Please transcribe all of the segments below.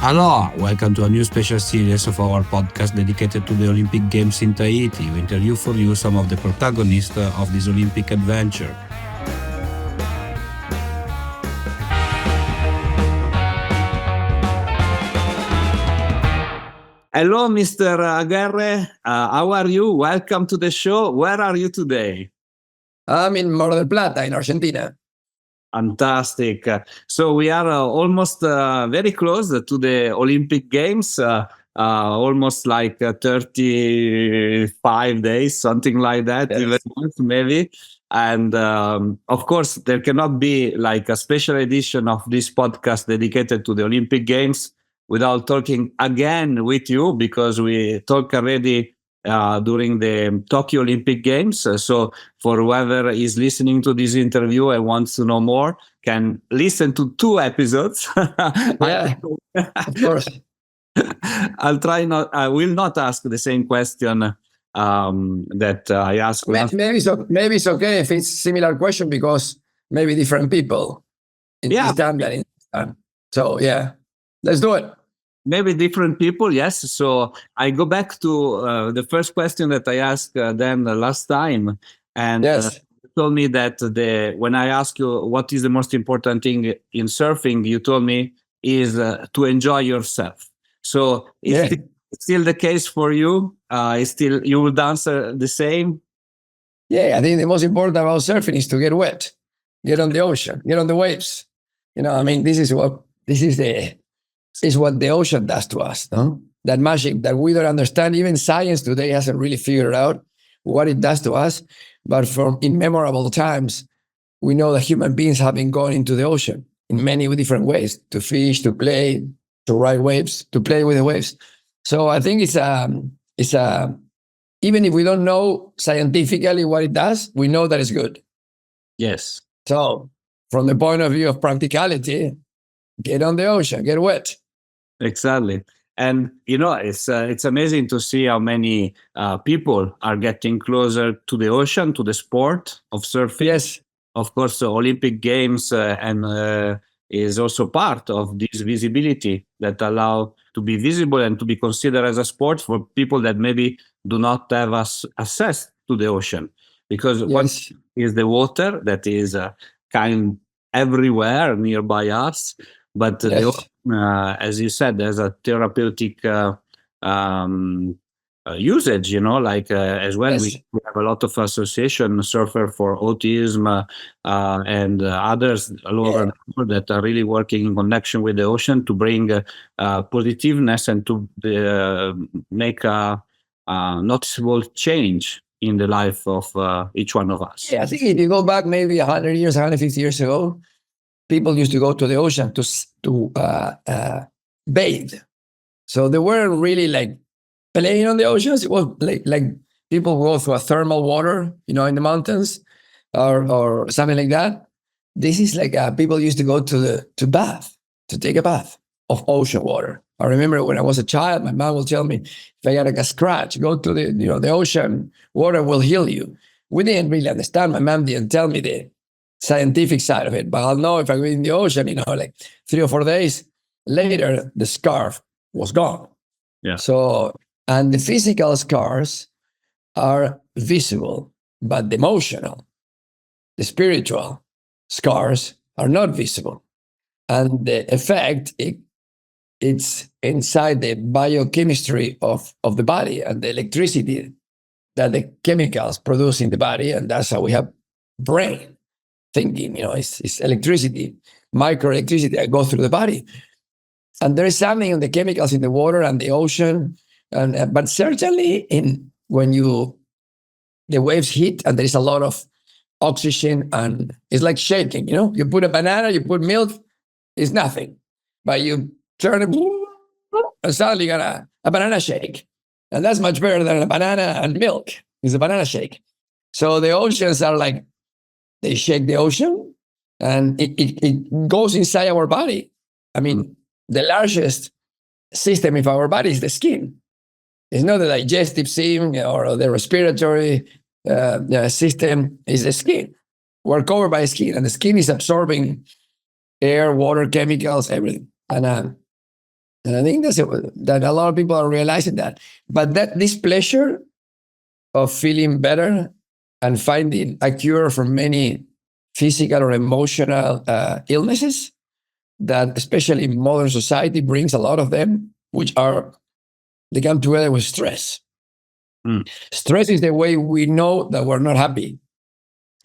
Aloha! Welcome to a new special series of our podcast dedicated to the Olympic Games in Tahiti. We interview for you some of the protagonists of this Olympic adventure. Hello, Mr. Aguerre. How are you? Welcome to the show. Where are you today? I'm in Mar del Plata in Argentina. Fantastic. So we are almost very close to the Olympic Games, almost like 35 days, something like that, Yes. even months maybe. And of course, there cannot be like a special edition of this podcast dedicated to the Olympic Games without talking again with you, because we talked already during the Tokyo Olympic Games. So for whoever is listening to this interview and wants to know more, can listen to 2 episodes. Yeah, of course. I will not ask the same question that I asked last. Maybe it's okay if it's similar question because maybe different people in Yeah. this time than in this time. So yeah, let's do it. Maybe different people, yes. So I go back to the first question that I asked them last time, and Yes. you told me that when I asked you what is the most important thing in surfing, you told me is to enjoy yourself. So Yeah. it's still the case for you? You would answer the same? Yeah, I think the most important about surfing is to get wet, get on the ocean, get on the waves. This is what the ocean does to us, no? That magic that we don't understand. Even science today hasn't really figured out what it does to us. But from immemorable times, we know that human beings have been going into the ocean in many different ways, to fish, to play, to ride waves, to play with the waves. So I think it's even if we don't know scientifically what it does, we know that it's good. Yes. So from the point of view of practicality, get on the ocean, get wet. Exactly. And, it's amazing to see how many people are getting closer to the ocean, to the sport of surfing. Yes. Of course, the Olympic Games is also part of this visibility that allow to be visible and to be considered as a sport for people that maybe do not have access to the ocean. Because one Yes. is the water that is kind everywhere nearby us, but the Yes. ocean, as you said, there's a therapeutic usage, as well. Yes. We have a lot of association, Surfer for Autism, and others all over the world that are really working in connection with the ocean to bring positiveness and to make a noticeable change in the life of each one of us. Yeah, I think if you go back maybe 100 years, 150 years ago, people used to go to the ocean to bathe. So they weren't really like playing on the oceans. It was like people go through a thermal water, in the mountains or something like that. This is like people used to go to take a bath of ocean water. I remember when I was a child, my mom would tell me, if I got like a scratch, go to the ocean, water will heal you. We didn't really understand. My mom didn't tell me the scientific side of it, but I'll know if I go in the ocean, like 3 or 4 days later, the scarf was gone. Yeah. So, and the physical scars are visible, but the emotional, the spiritual scars are not visible. And the effect, it's inside the biochemistry of the body and the electricity that the chemicals produce in the body. And that's how we have brain thinking, it's electricity, microelectricity that goes through the body. And there is something in the chemicals in the water and the ocean. But certainly when the waves hit and there is a lot of oxygen and it's like shaking, you put a banana, you put milk, it's nothing. But you turn it and suddenly you got a banana shake. And that's much better than a banana and milk. It's a banana shake. So the oceans are like, they shake the ocean and it goes inside our body. The largest system of our body is the skin. It's not the digestive system or the respiratory system, it's the skin. We're covered by skin, and the skin is absorbing air, water, chemicals, everything. And And I think that a lot of people are realizing that. But this pleasure of feeling better and finding a cure for many physical or emotional illnesses that especially in modern society brings a lot of them, they come together with stress. Stress is the way we know that we're not happy.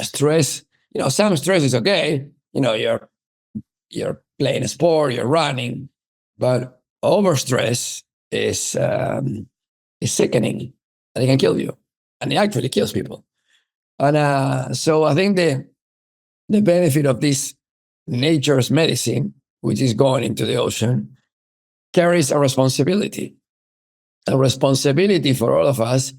Stress, some stress is okay. You're playing a sport, you're running, but overstress is sickening, and it can kill you, and it actually kills people. And so I think the benefit of this nature's medicine, which is going into the ocean, carries a responsibility. A responsibility for all of us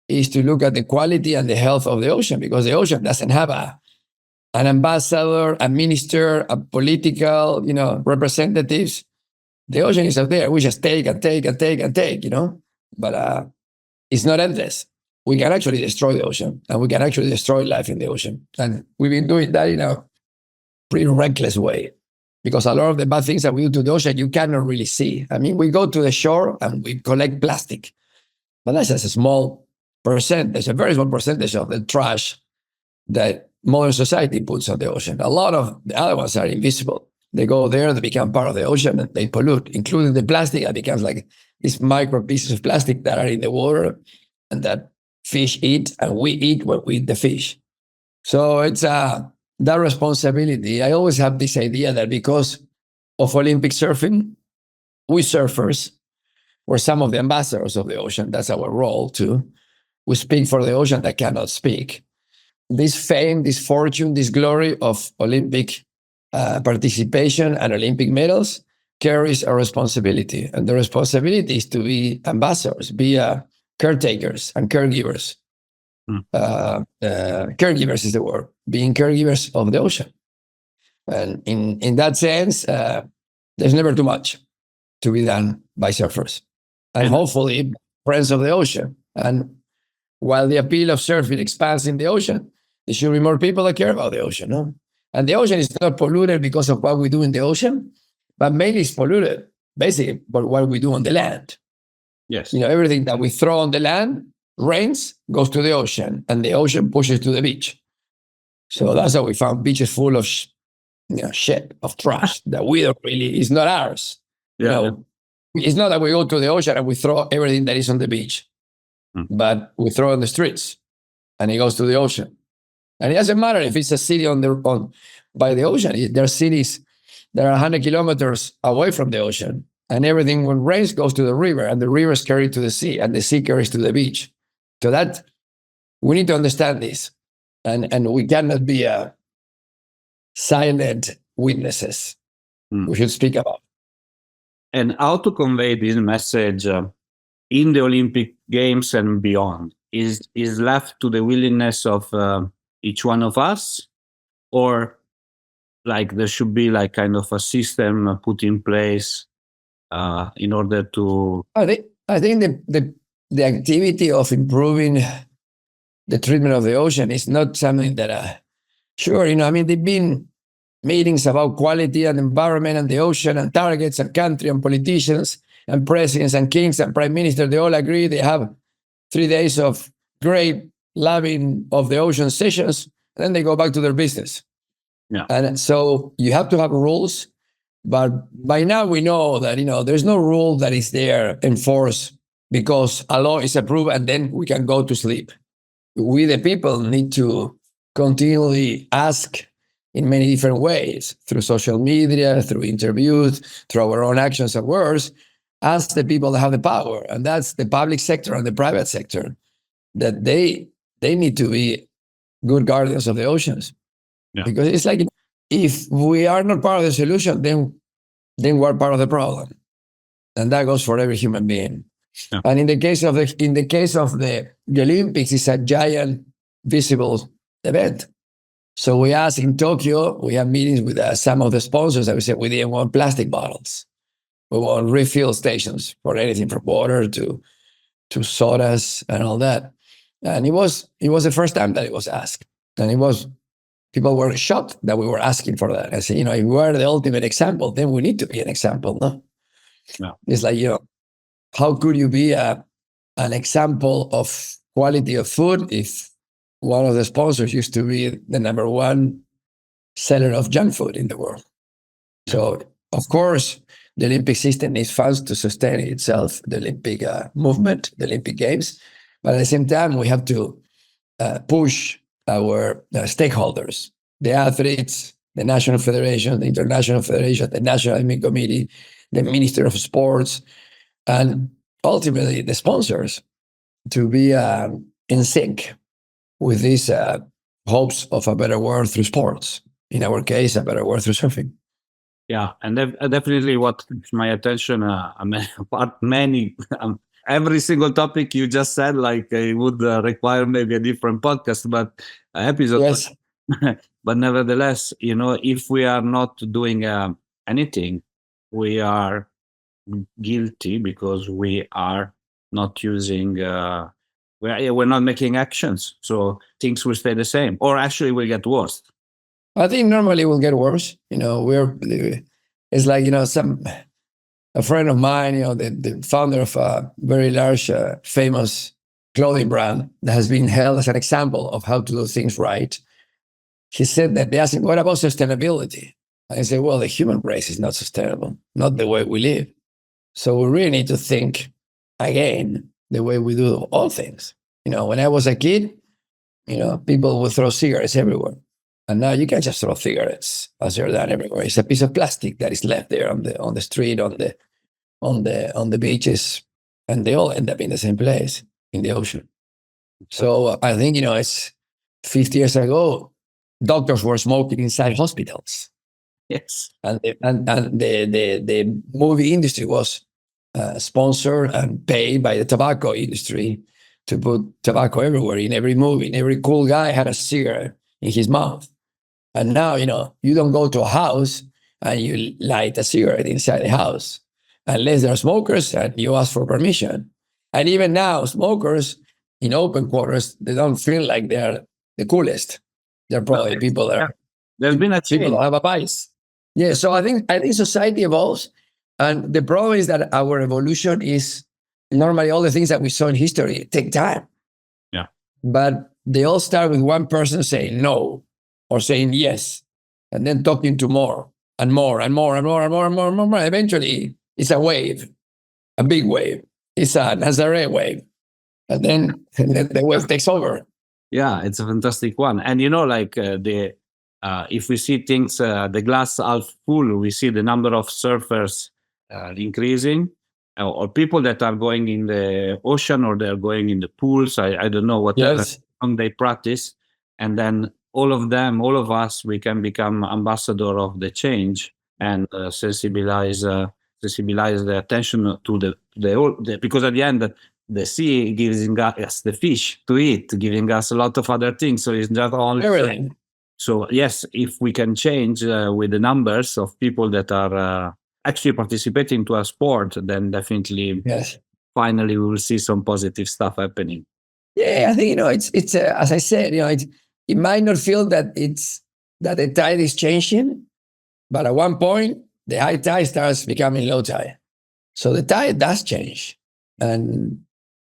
is to look at the quality and the health of the ocean, because the ocean doesn't have an ambassador, a minister, a political, representatives. The ocean is out there. We just take and take and take and take, but it's not endless. We can actually destroy the ocean, and we can actually destroy life in the ocean. And we've been doing that in a pretty reckless way, because a lot of the bad things that we do to the ocean, you cannot really see. I mean, we go to the shore and we collect plastic, but that's just a small percentage, a very small percentage of the trash that modern society puts on the ocean. A lot of the other ones are invisible. They go there, they become part of the ocean, and they pollute, including the plastic that becomes like these micro pieces of plastic that are in the water and that fish eat, and we eat when we eat the fish. So it's that responsibility. I always have this idea that because of Olympic surfing, we surfers were some of the ambassadors of the ocean. That's our role too. We speak for the ocean that cannot speak. This fame, this fortune, this glory of Olympic participation and Olympic medals carries a responsibility. And the responsibility is to be ambassadors, be caretakers and caregivers. Caregivers is the word, being caregivers of the ocean. And in that sense, there's never too much to be done by surfers. And hopefully, friends of the ocean. And while the appeal of surfing expands in the ocean, there should be more people that care about the ocean. No? And the ocean is not polluted because of what we do in the ocean, but mainly it's polluted basically by what we do on the land. Yes. Everything that we throw on the land, rains, goes to the ocean, and the ocean pushes to the beach. So that's how we found beaches full of shit, of trash that we don't really, it's not ours. Yeah. It's not that we go to the ocean and we throw everything that is on the beach, but we throw it on the streets and it goes to the ocean. And it doesn't matter if it's a city by the ocean. There are cities that are 100 kilometers away from the ocean, and everything when rains goes to the river, and the rivers carry to the sea, and the sea carries to the beach. So that we need to understand this, and we cannot be silent witnesses. We should speak about. And how to convey this message in the Olympic Games and beyond is left to the willingness of each one of us, or like there should be like kind of a system put in place in order to. I think the activity of improving the treatment of the ocean is not something that sure, there've been meetings about quality and environment and the ocean and targets and country and politicians and presidents and kings and prime ministers. They all agree. They have 3 days of great loving of the ocean sessions, and then they go back to their business. Yeah. And so you have to have rules, but by now we know that there's no rule that is there enforced because a law is approved and then we can go to sleep. We the people need to continually ask in many different ways, through social media, through interviews, through our own actions and words, ask the people that have the power, and that's the public sector and the private sector, that they need to be good guardians of the oceans. Yeah. Because it's like, if we are not part of the solution, then we're part of the problem. And that goes for every human being. Yeah. And in the case of the Olympics, it's a giant visible event. So we asked in Tokyo, we have meetings with some of the sponsors that we said we didn't want plastic bottles. We want refill stations for anything from water to sodas and all that. And it was the first time that it was asked. And people were shocked that we were asking for that. I said, if we are the ultimate example, then we need to be an example, no? Yeah. It's like, how could you be an example of quality of food if one of the sponsors used to be the number one seller of junk food in the world? So, of course, the Olympic system needs funds to sustain itself, the Olympic movement, the Olympic Games. But at the same time, we have to push our stakeholders, the athletes, the national federation, the international federation, the national Olympic committee, the minister of sports, and ultimately the sponsors to be in sync with these hopes of a better world through sports. In our case, a better world through surfing. Yeah, and definitely what took my attention, apart many, every single topic you just said, like it would require maybe a different podcast, but episode. Yes. But nevertheless, if we are not doing anything, we are guilty because we are not using. We're not making actions, so things will stay the same, or actually will get worse. I think normally it will get worse. It's like, a friend of mine, the founder of a very large, famous clothing brand that has been held as an example of how to do things right. He said that they asked him, what about sustainability? I said, well, the human race is not sustainable, not the way we live. So we really need to think again the way we do all things. When I was a kid, people would throw cigarettes everywhere. And now you can't just throw cigarettes as they're done everywhere. It's a piece of plastic that is left there on the street, on the beaches, and they all end up in the same place, in the ocean. So I think it's 50 years ago, doctors were smoking inside hospitals. Yes, and the movie industry was sponsored and paid by the tobacco industry to put tobacco everywhere, in every movie. And every cool guy had a cigarette in his mouth. And now, you don't go to a house and you light a cigarette inside the house unless they're smokers and you ask for permission. And even now, smokers in open quarters, they don't feel like they're the coolest. They're probably people that there's been a change. People have a bias. Yeah, so I think society evolves, and the problem is that our evolution is normally all the things that we saw in history take time. Yeah, but they all start with one person saying no or saying yes, and then talking to more and more and more and more and more and more and more. Eventually, it's a wave, a big wave. It's a Nazaré wave, and then the wave takes over. Yeah, it's a fantastic one. And if we see things, the glass half full, we see the number of surfers increasing, or people that are going in the ocean or they're going in the pools. I don't know what they practice, and then all of us, we can become ambassador of the change and sensibilize the attention to the because at the end, the sea gives us the fish to eat, giving us a lot of other things. So it's not only everything. So yes, if we can change with the numbers of people that are actually participating to a sport, then definitely, finally, we will see some positive stuff happening. Yeah, I think it's as I said, it might not feel that the tide is changing, but at one point the high tide starts becoming low tide. So the tide does change, and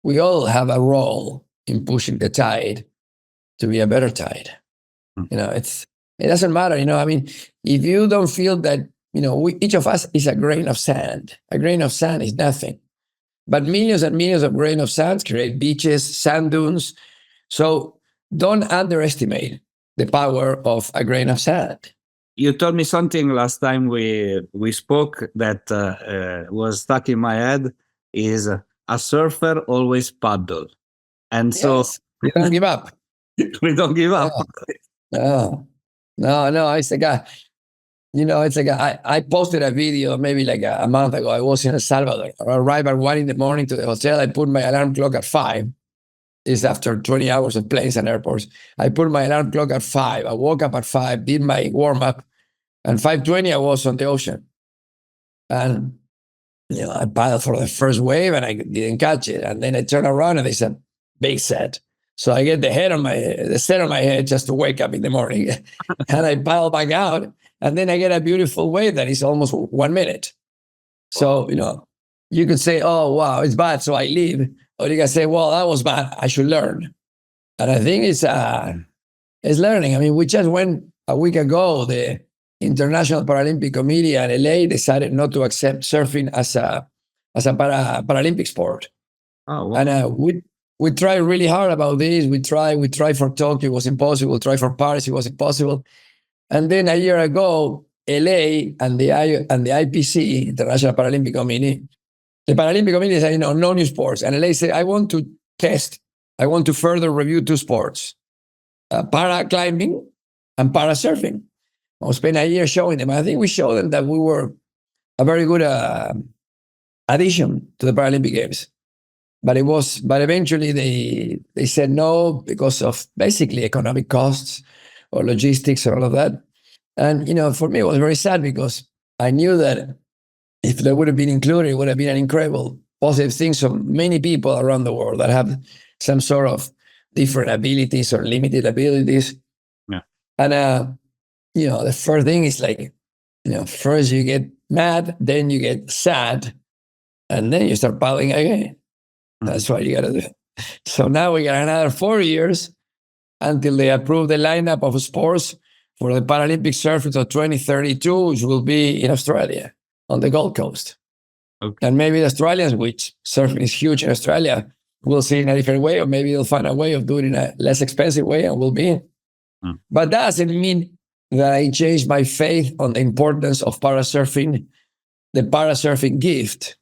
we all have a role in pushing the tide to be a better tide. It doesn't matter. If you don't feel that, each of us is a grain of sand. A grain of sand is nothing, but millions and millions of grains of sand create beaches, sand dunes. So don't underestimate the power of a grain of sand. You told me something last time we spoke that was stuck in my head, is a surfer always paddle. And so we don't give up. We don't give up. No. It's like I posted a video maybe like a month ago. I was in El Salvador. I arrived at 1 a.m. to the hotel. I put my alarm clock at 5. It's after 20 hours of planes and airports. I put my alarm clock at 5. I woke up at 5, did my warm up, and 5:20 I was on the ocean. And I paddled for the first wave and I didn't catch it. And then I turned around and they said, big set. So I get the set on my head just to wake up in the morning. And I paddle back out. And then I get a beautiful wave that is almost 1 minute. So, you could say, oh, wow, it's bad, so I leave. Or you can say, well, that was bad, I should learn. And I think it's learning. I mean, we just went a week ago, the International Paralympic Committee and LA decided not to accept surfing as a Paralympic sport. Oh, wow. And we tried really hard about this. We tried for Tokyo, it was impossible. We tried for Paris, it was impossible. And then a year ago, LA and the IPC, International Paralympic Committee, the Paralympic Committee said, no new sports. And LA said, I want to further review two sports, para climbing and para surfing. I'll spend a year showing them. I think we showed them that we were a very good addition to the Paralympic Games. But eventually they said no because of basically economic costs or logistics or all of that. And, for me, it was very sad because I knew that if they would have been included, it would have been an incredible positive thing. So many people around the world that have some sort of different abilities or limited abilities. Yeah. And, the first thing is like, first you get mad, then you get sad, and then you start paddling again. That's what you got to do. So now we got another 4 years until they approve the lineup of sports for the Paralympic surfing of 2032, which will be in Australia on the Gold Coast. Okay. And maybe the Australians, which surfing is huge in Australia, will see it in a different way, or maybe they'll find a way of doing it in a less expensive way and we'll be in. But that doesn't mean that I changed my faith on the importance of parasurfing, the parasurfing gift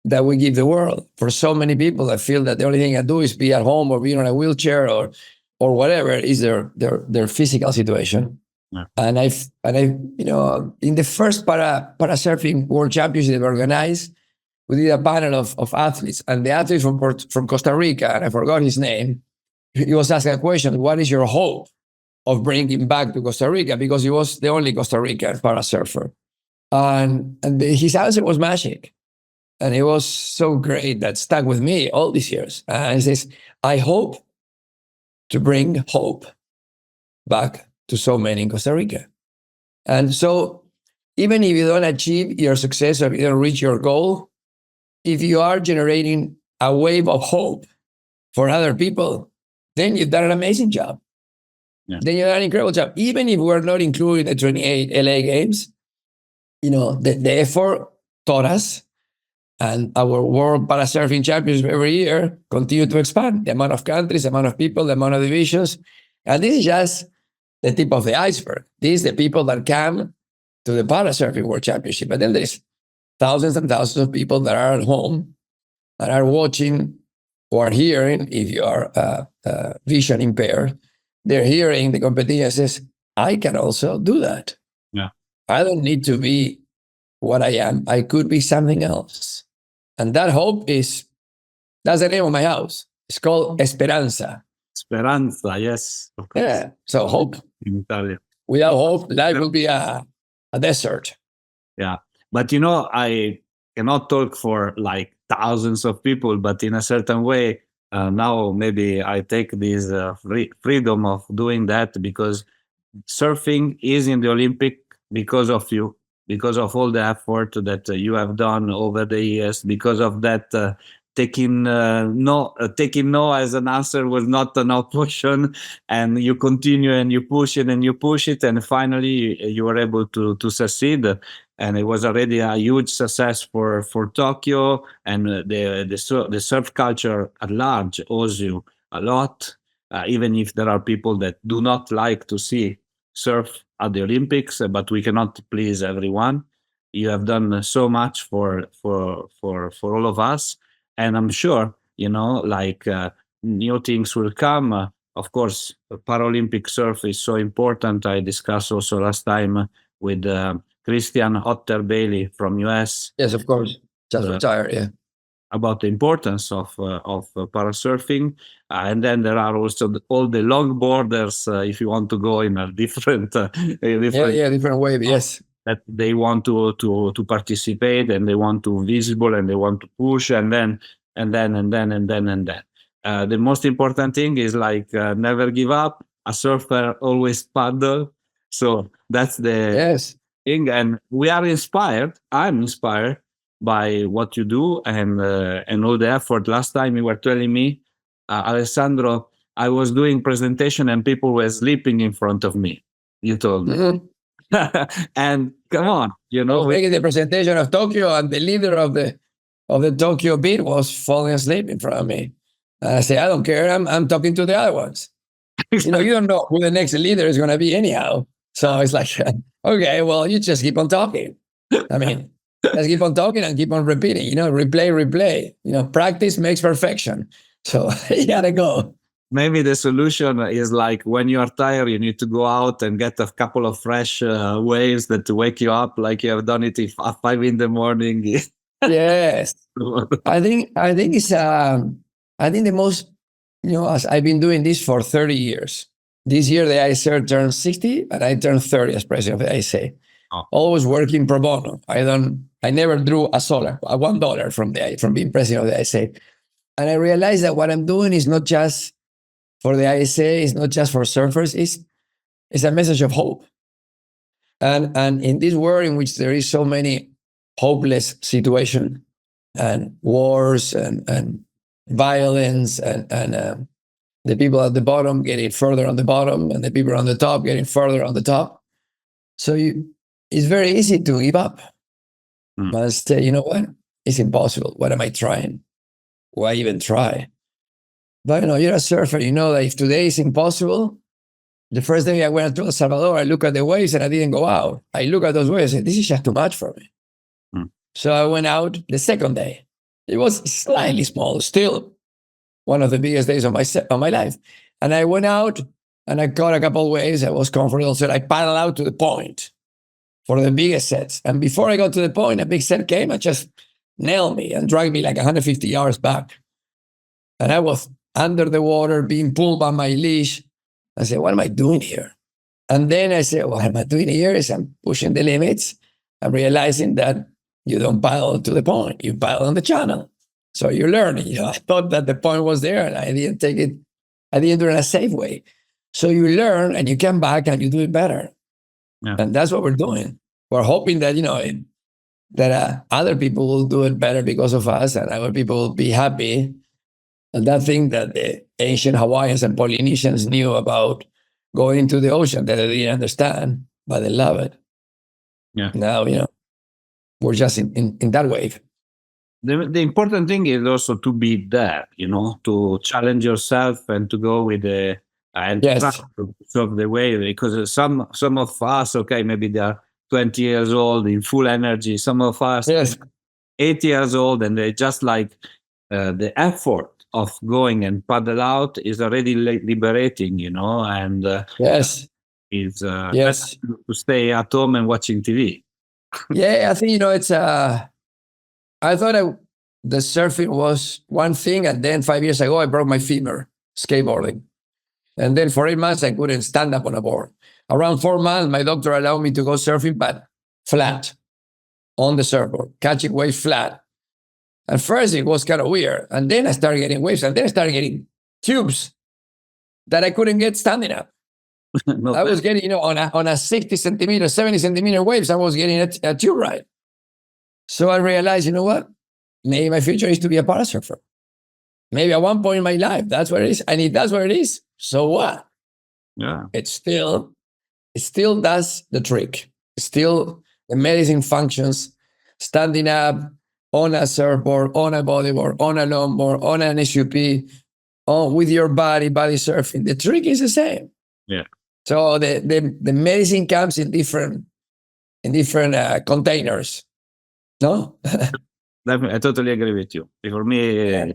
that we give the world. For so many people that feel that the only thing I do is be at home or be on a wheelchair or whatever is their physical situation. Yeah. And I in the first parasurfing World Championship organized, we did a panel of athletes, and the athlete from Costa Rica, and I forgot his name, he was asking a question: what is your hope of bringing back to Costa Rica? Because he was the only Costa Rican parasurfer, and his answer was magic. And it was so great that stuck with me all these years. And he says, I hope to bring hope back to so many in Costa Rica. And so even if you don't achieve your success or if you don't reach your goal, if you are generating a wave of hope for other people, then you've done an amazing job. Yeah. Then you've done an incredible job. Even if we're not including the 28 LA Games, the effort taught us. And our World Parasurfing Championship every year continue to expand. The amount of countries, the amount of people, the amount of divisions. And this is just the tip of the iceberg. These are the people that come to the Parasurfing World Championship. But then there's thousands and thousands of people that are at home, that are watching or hearing, if you are vision impaired, they're hearing the competition and says, I can also do that. Yeah. I don't need to be what I am. I could be something else. And that hope that's the name of my house. It's called Esperanza. Speranza, yes. Yeah. So hope. In Italian. Without hope, life will be a desert. Yeah. But I cannot talk for like thousands of people, but in a certain way, now maybe I take this freedom of doing that because surfing is in the Olympic because of you, because of all the effort that you have done over the years, because of that taking no as an answer was not an option, and you continue and you push it and you push it, and finally you were able to succeed. And it was already a huge success for Tokyo, and the surf culture at large owes you a lot, even if there are people that do not like to see surf at the Olympics, but we cannot please everyone. You have done so much for all of us, and I'm sure new things will come. Of course, Paralympic surf is so important. I discussed also last time with Christian Otter Bailey from US. Yes, of course. Just retired, yeah. About the importance of parasurfing, and then there are also all the longboarders. If you want to go in a different, different way. Yes, that they want to participate and they want to visible and they want to push and then. The most important thing is never give up. A surfer always paddle. So that's the thing, and we are inspired. I'm inspired by what you do and all the effort. Last time you were telling me, Alessandro, I was doing presentation and people were sleeping in front of me. You told me. Mhm. And come on, I was making the presentation of Tokyo, and the leader of the Tokyo beat was falling asleep in front of me. And I said, I don't care. I'm talking to the other ones. You know, you don't know who the next leader is going to be anyhow. So it's like, okay, well, you just keep on talking. I mean, let's keep on talking and keep on repeating. You know, replay. You know, practice makes perfection. So you gotta go. Maybe the solution is like when you are tired, you need to go out and get a couple of fresh waves that wake you up, like you have done it at 5 in the morning. Yes, I think it's I think the most, you know, as I've been doing this for 30 years. This year the ISA turned 60 and I turned 30 as president of the ISA. Oh. Always working pro bono. I never drew a $1 from being president of the ISA. And I realized that what I'm doing is not just for the ISA, it's not just for surfers, it's a message of hope. And in this world in which there is so many hopeless situations and wars and violence and the people at the bottom getting further on the bottom and the people on the top getting further on the top. So it's very easy to give up. And say, you know what? It's impossible. What am I trying? Why even try? But you know, you're a surfer. You know that if today is impossible, the first day I went to El Salvador, I looked at the waves and I didn't go out. I look at those waves and said, this is just too much for me. So I went out the second day. It was slightly small, still one of the biggest days of my life. And I went out and I caught a couple of waves. I was comfortable. So I paddled out to the point for the biggest sets. And before I got to the point, a big set came and just nailed me and dragged me like 150 yards back. And I was under the water, being pulled by my leash. I said, what am I doing here? And then I said, what am I doing here is I'm pushing the limits. I'm realizing that you don't paddle to the point, you paddle on the channel. So you're learning. You know, I thought that the point was there and I didn't take it, I didn't do it in a safe way. So you learn and you come back and you do it better. Yeah. And that's what we're doing. We're hoping that, you know, that other people will do it better because of us and other people will be happy. And that thing that the ancient Hawaiians and Polynesians knew about going into the ocean that they didn't understand, but they love it. Yeah. Now, you know, we're just in that wave. The important thing is also to be there, you know, to challenge yourself and to go with the and yes. to surf the wave. Because some of us, okay, maybe they are 20 years old in full energy. Some of us, yes. 8 years old, and they just like the effort of going and paddle out is already liberating, you know, and yes, it's yes to stay at home and watching TV. Yeah, I think, you know, it's I thought the surfing was one thing, and then 5 years ago I broke my femur skateboarding, and then for 8 months I couldn't stand up on a board. Around 4 months, my doctor allowed me to go surfing, but flat on the surfboard, catching waves flat. At first, it was kind of weird. And then I started getting waves. And then I started getting tubes that I couldn't get standing up. I was getting, you know, on a 60 centimeter, 70 centimeter waves, I was getting a tube ride. So I realized, you know what? Maybe my future is to be a parasurfer. Maybe at one point in my life, that's where it is. And if that's where it is, so what? Yeah. It still does the trick. Still, the medicine functions standing up, on a surfboard, on a bodyboard, on a longboard, on an SUP, with your body surfing. The trick is the same. Yeah. So the medicine comes in different containers. No. Definitely, I totally agree with you. For me,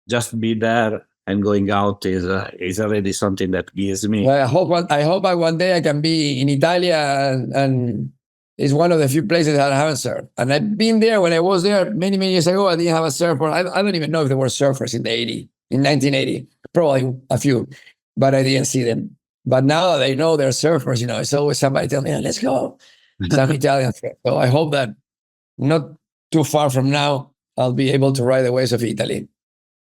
just be there and going out is already something that gives me. Well, I hope one day I can be in Italia and it's one of the few places that I haven't surfed. And I've been there when I was there many, many years ago. I didn't have a surfboard. I don't even know if there were surfers in 1980. Probably a few, but I didn't see them. But now they know they're surfers, you know. It's always somebody telling me, let's go. Some Italian surf. So I hope that not too far from now, I'll be able to ride the waves of Italy.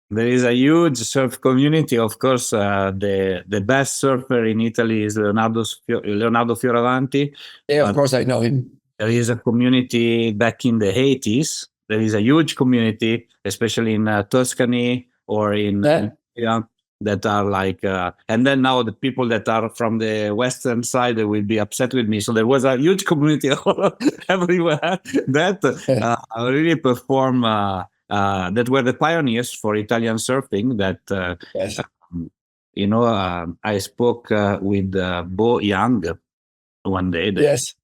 There is a huge surf community. Of course, the best surfer in Italy is Leonardo Fioravanti. Yeah, of course, I know him. There is a community back in the 80s there is a huge community, especially in Tuscany or in Italy, that are like, and then now the people that are from the western side, they will be upset with me. So there was a huge community everywhere that really perform, that were the pioneers for Italian surfing. That Yes. I spoke with Bo Young one day, Yes.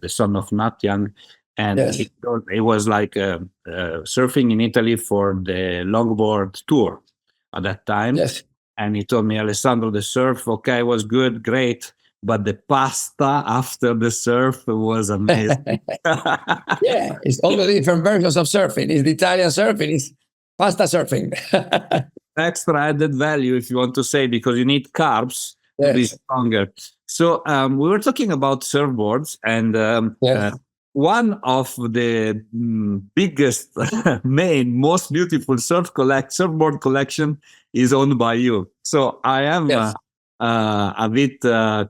the son of Nat Young, and Yes. he was like surfing in Italy for the longboard tour at that time. Yes. And he told me, Alessandro, the surf, okay, was good, great, but the pasta after the surf was amazing. Yeah, it's all the different versions of surfing. It's the Italian surfing, it's pasta surfing. Extra added value, if you want to say, because you need carbs to be Yes. stronger. So we were talking about surfboards, and Yes. one of the biggest, main, most beautiful surfboard collection is owned by you. So I am Yes. a bit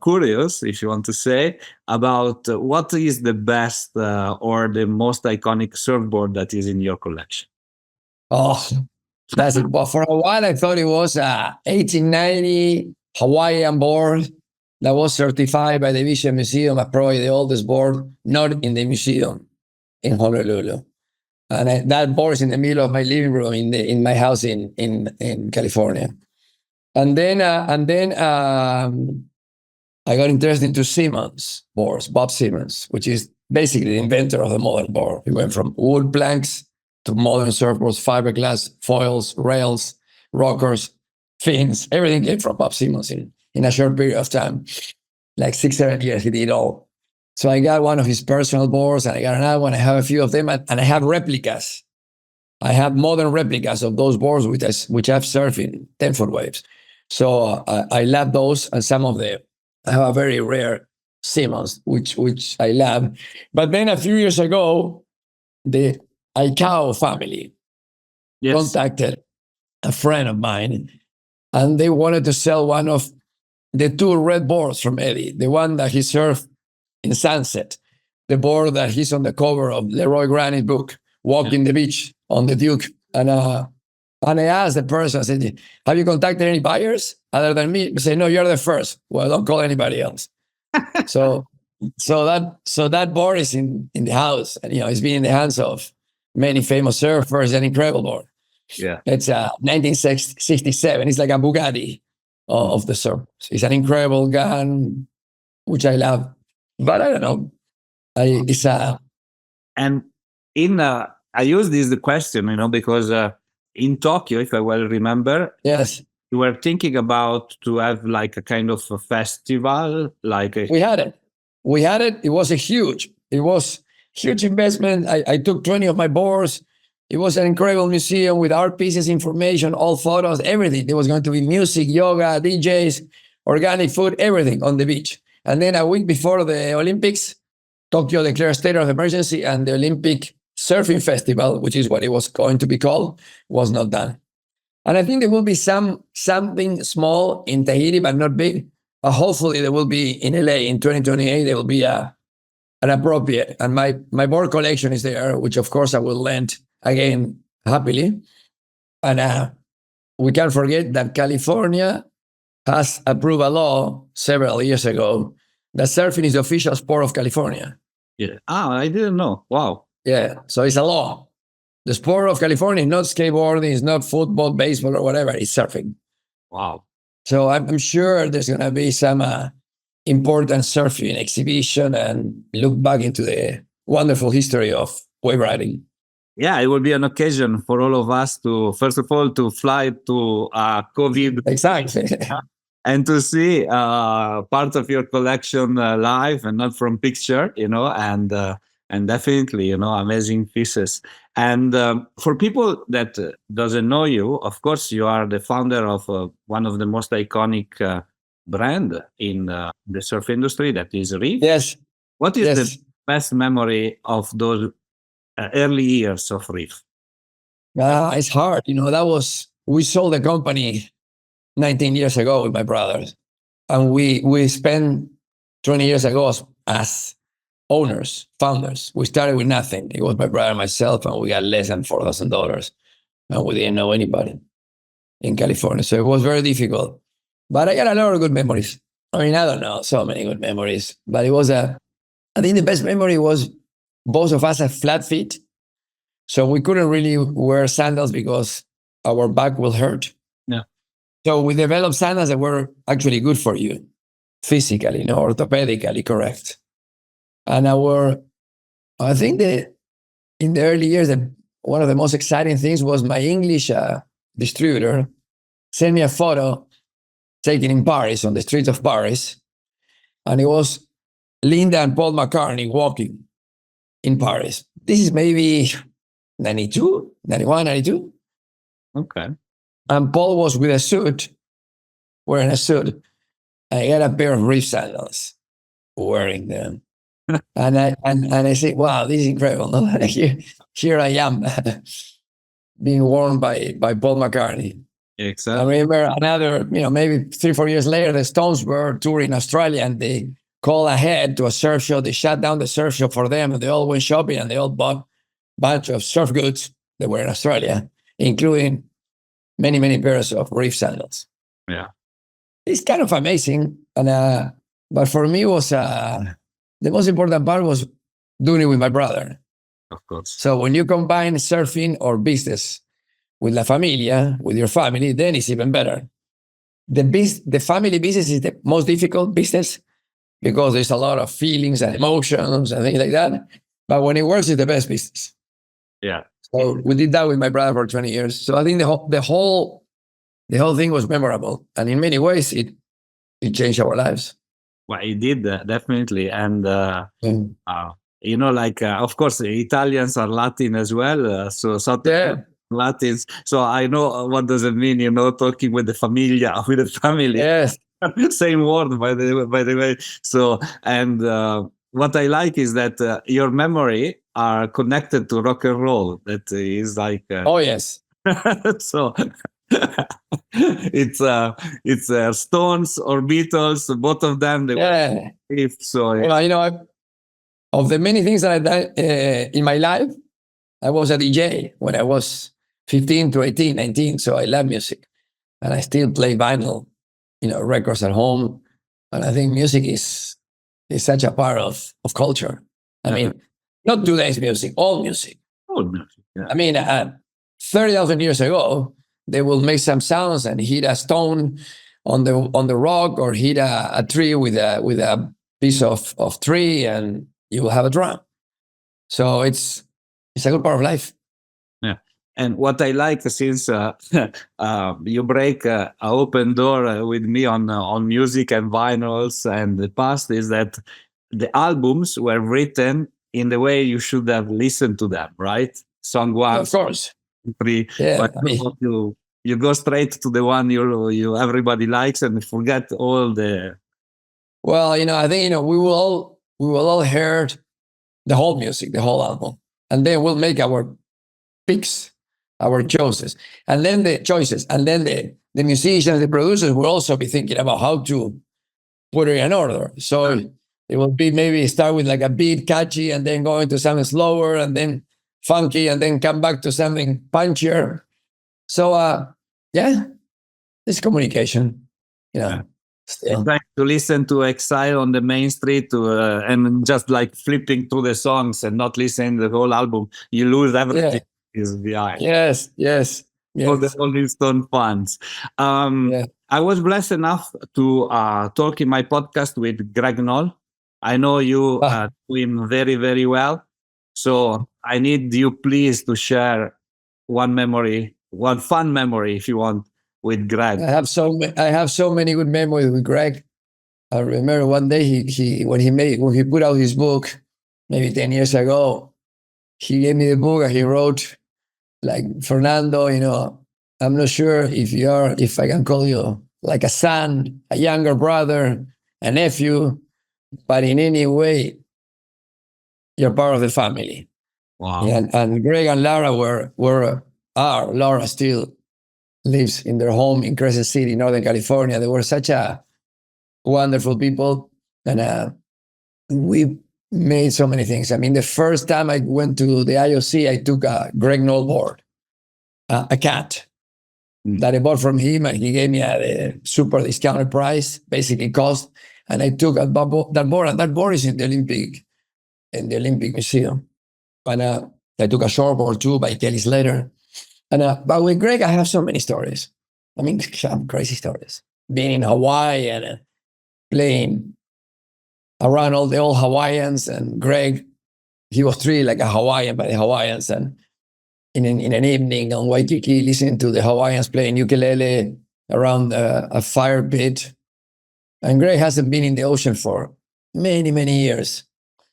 curious, if you want to say, about what is the best or the most iconic surfboard that is in your collection. Oh, that's it. But for a while, I thought it was a 1890 Hawaiian board that was certified by the Vision Museum, probably the oldest board not in the museum in Honolulu. And that board is in the middle of my living room in my house in California. And then I got interested into Simmons boards, Bob Simmons, which is basically the inventor of the modern board. He went from wood planks to modern surfboards, fiberglass, foils, rails, rockers, fins. Everything came from Bob Simmons in a short period of time. Like 6-7 years, he did all. So I got one of his personal boards, and I got another one. I have a few of them, and I have replicas. I have modern replicas of those boards which I've surfed in 10-foot waves. So I love those, and some of them. I have a very rare Simmons, which I love. But then a few years ago, the Teahupō'o family contacted a friend of mine, and they wanted to sell one of the two red boards from Eddie, the one that he surfed in Sunset, the board that he's on the cover of Leroy Granit's book, Walking the Beach on the Duke. And I asked the person, I said, have you contacted any buyers other than me? He said, no, you're the first. Well, don't call anybody else. so that board is in the house, and it's been in the hands of many famous surfers. An incredible board. Yeah, it's 1967. It's like a Bugatti of the surf. It's an incredible gun, which I love. But I don't know. And I use this question, because in Tokyo, if I well remember, yes, you were thinking about to have like a kind of a festival, we had it. It was huge investment. I took 20 of my boards. It was an incredible museum with art pieces, information, all photos, everything. There was going to be music, yoga, DJs, organic food, everything on the beach. And then a week before the Olympics, Tokyo declared a state of emergency, and the Olympic Surfing Festival, which is what it was going to be called, was not done. And I think there will be something small in Tahiti, but not big. But hopefully there will be in LA in 2028. There will be an appropriate. And my board collection is there, which of course I will lend again happily. And we can't forget that California has approved a law several years ago that surfing is the official sport of California. Yeah. I didn't know. Wow. Yeah. So it's a law. The sport of California is not skateboarding, it's not football, baseball, or whatever. It's surfing. Wow. So I'm sure there's going to be some important surfing exhibition and look back into the wonderful history of wave riding. Yeah, it will be an occasion for all of us to, first of all, to fly to COVID. Exactly. And to see part of your collection live and not from picture, and definitely, amazing pieces. And for people that doesn't know you, of course, you are the founder of one of the most iconic brand in the surf industry, that is Reef. Yes. What is the best memory of those early years of Reef? It's hard. We sold the company 19 years ago with my brothers. And we spent 20 years ago as owners, founders. We started with nothing. It was my brother and myself, and we got less than $4,000, and we didn't know anybody in California. So it was very difficult. But I got a lot of good memories. I mean, I don't know, so many good memories. But it was I think the best memory was both of us had flat feet. So we couldn't really wear sandals because our back will hurt. Yeah. So we developed sandals that were actually good for you, physically, orthopedically correct. And I think that in the early years, one of the most exciting things was my English distributor sent me a photo taken in Paris, on the streets of Paris. And it was Linda and Paul McCartney walking in Paris. This is maybe 92, 91, 92. Okay. And Paul was with a suit, wearing a suit. I got a pair of reef sandals, wearing them. and I said, wow, this is incredible. No? Here I am, being worn by Paul McCartney. Exactly. I remember another, maybe 3-4 years later, the Stones were touring Australia, and they called ahead to a surf show. They shut down the surf show for them, and they all went shopping, and they all bought a bunch of surf goods that were in Australia, including many, many pairs of reef sandals. Yeah. It's kind of amazing. And but for me, was the most important part was doing it with my brother. Of course. So when you combine surfing or business with La Familia, with your family, then it's even better. The family business is the most difficult business because there's a lot of feelings and emotions and things like that. But when it works, it's the best business. Yeah. So we did that with my brother for 20 years. So I think the whole thing was memorable, and in many ways, it changed our lives. Well, it did, definitely. And, of course, Italians are Latin as well. So Yeah. Latins. So I know what does it mean, talking with the familia, with the family. Yes. Same word, by the way. So, and what I like is that your memory are connected to rock and roll. That is like... oh, yes. So... it's Stones or Beatles, both of them. Of the many things that I've done in my life, I was a DJ when I was 15 to 18, 19. So I love music, and I still play vinyl, records at home. And I think music is such a part of culture. I mean, not today's music, all music. All music. Yeah. I mean, 30,000 years ago, they will make some sounds and hit a stone on the rock, or hit a tree with a piece of tree, and you will have a drum. So it's a good part of life. Yeah. And what I like, since you break an open door with me on music and vinyls and the past, is that the albums were written in the way you should have listened to them, right? Song 1, of course, 3. Yeah, but you go straight to the one you everybody likes and forget all the... Well, I think we will all hear the whole music, the whole album, and then we'll make our picks, our choices, and then the musicians, the producers will also be thinking about how to put it in order. So it will be maybe start with like a beat catchy, and then go into something slower, and then funky, and then come back to something punchier. So it's communication, Still. Trying to listen to Exile on the main street and just like flipping through the songs and not listening to the whole album, you lose everything is behind. Yes. For the Rolling Stone fans. I was blessed enough to talk in my podcast with Greg Knoll. I know you know him very, very well. So I need you please to share one fun memory, if you want, with Greg. I have so many good memories with Greg. I remember one day when he put out his book, maybe 10 years ago, he gave me the book and he wrote, like, Fernando, I'm not sure if I can call you like a son, a younger brother, a nephew, but in any way, you're part of the family. Wow. And Greg and Laura Laura still lives in their home in Crescent City, Northern California. They were such a wonderful people. And we made so many things. I mean, the first time I went to the IOC, I took a Greg Knoll board, a cat that I bought from him, and he gave me a super discounted price, basically cost. And I took that board, and that board is in the Olympic Museum. And I took a shortboard too by Kelly Slater. And but with Greg, I have so many stories. I mean, some crazy stories. Being in Hawaii and playing around all the old Hawaiians, and Greg, he was treated like a Hawaiian by the Hawaiians. And in an evening on Waikiki, listening to the Hawaiians playing ukulele around a fire pit. And Greg hasn't been in the ocean for many, many years.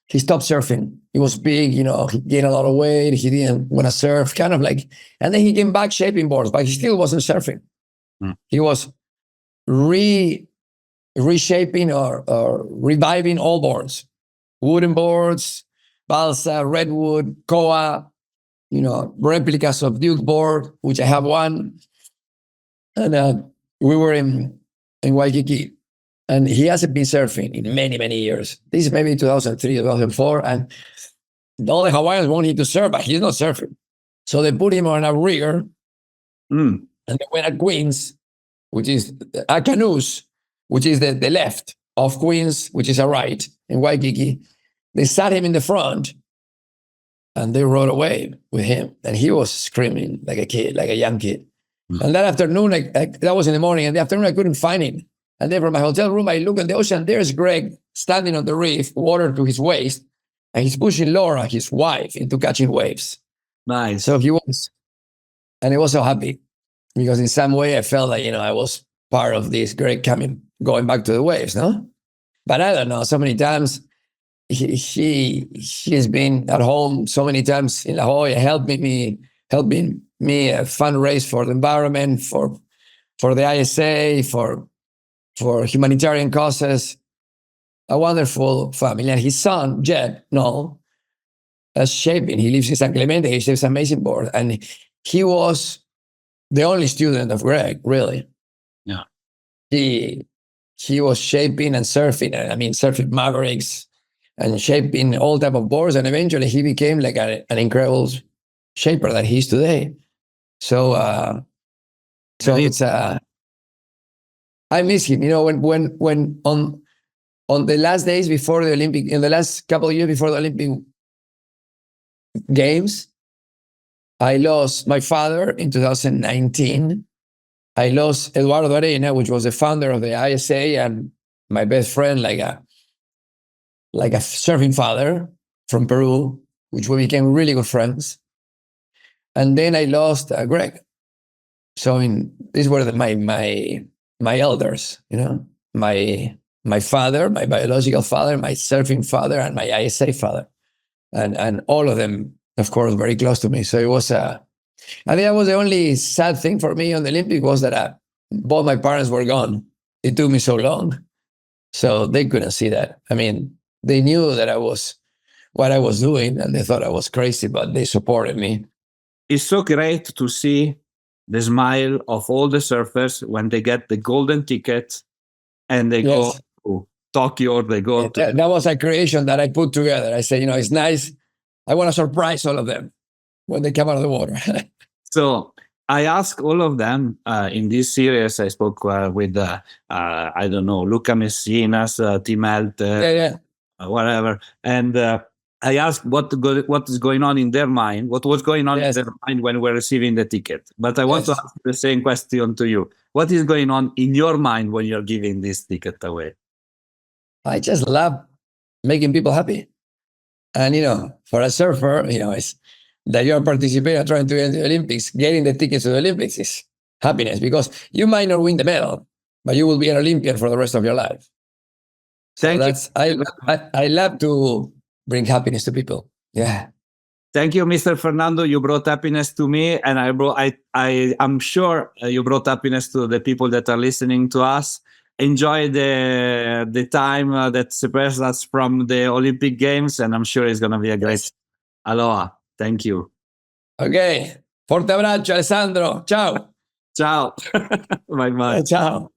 He stopped surfing. He was big, you know, he gained a lot of weight. He didn't want to surf, kind of like, and then he came back shaping boards, but he still wasn't surfing. He was reshaping or reviving all boards, wooden boards, balsa, redwood, koa, you know, replicas of Duke board, which I have one. And we were in Waikiki, and he hasn't been surfing in many, many years. This is maybe 2003, 2004, and all the Hawaiians want him to surf, but he's not surfing. So they put him on a rigger, and they went at Queens, which is a canoes, which is the left of Queens, which is a right in Waikiki. They sat him in the front, and they rode away with him. And he was screaming like a kid, like a young kid. And that afternoon, that was in the morning, and the afternoon I couldn't find him. And then from my hotel room, I look at the ocean. There's Greg standing on the reef, water to his waist, and he's pushing Laura, his wife, into catching waves. Nice. So he was, and I was so happy because in some way I felt like, you know, I was part of this Greg going back to the waves, no? But I don't know, so many times he's been at home so many times in La Jolla, helping me fundraise for the environment, for the ISA, for humanitarian causes. A wonderful family. And his son, Jed, is shaping. He lives in San Clemente. He shapes amazing board. And he was the only student of Greg, really. Yeah. He was shaping and surfing. I mean, surfing Mavericks and shaping all type of boards. And eventually he became like an incredible shaper that he is today. So it's I miss him. You know, when on the last days before the Olympic, in the last couple of years before the Olympic Games, I lost my father in 2019. I lost Eduardo Arena, which was the founder of the ISA and my best friend, like a surfing father from Peru, which we became really good friends. And then I lost Greg. So these were my elders, you know, my father, my biological father, my surfing father, and my ISA father, and all of them, of course, very close to me. So it was I think that was the only sad thing for me on the Olympic was that both my parents were gone. It took me so long, so they couldn't see that. I mean, they knew that I was what I was doing, and they thought I was crazy, but they supported me. It's so great to see the smile of all the surfers when they get the golden ticket and they go to Tokyo or they go to... That was a creation that I put together. I said, you know, it's nice. I want to surprise all of them when they come out of the water. So I asked all of them in this series. I spoke with, I don't know, Luca Messinas, Tim Helte, whatever. And I asked what is going on in their mind, what was going on in their mind when we're receiving the ticket. But I want to ask the same question to you. What is going on in your mind when you're giving this ticket away? I just love making people happy. And, you know, for a surfer, you know, it's that you're participating and trying to enter the Olympics, getting the tickets to the Olympics is happiness because you might not win the medal, but you will be an Olympian for the rest of your life. Thank you. I love to bring happiness to people. Yeah. Thank you, Mr. Fernando. You brought happiness to me, and I'm sure you brought happiness to the people that are listening to us. Enjoy the time that separates us from the Olympic Games, and I'm sure it's going to be a great aloha. Thank you. Okay. Forte abbraccio, Alessandro. Ciao. Ciao. Bye-bye. Ciao.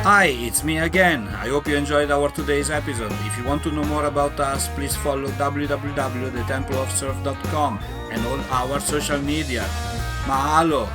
Hi, it's me again. I hope you enjoyed our today's episode. If you want to know more about us, please follow www.thetempleofsurf.com and all our social media. Mahalo!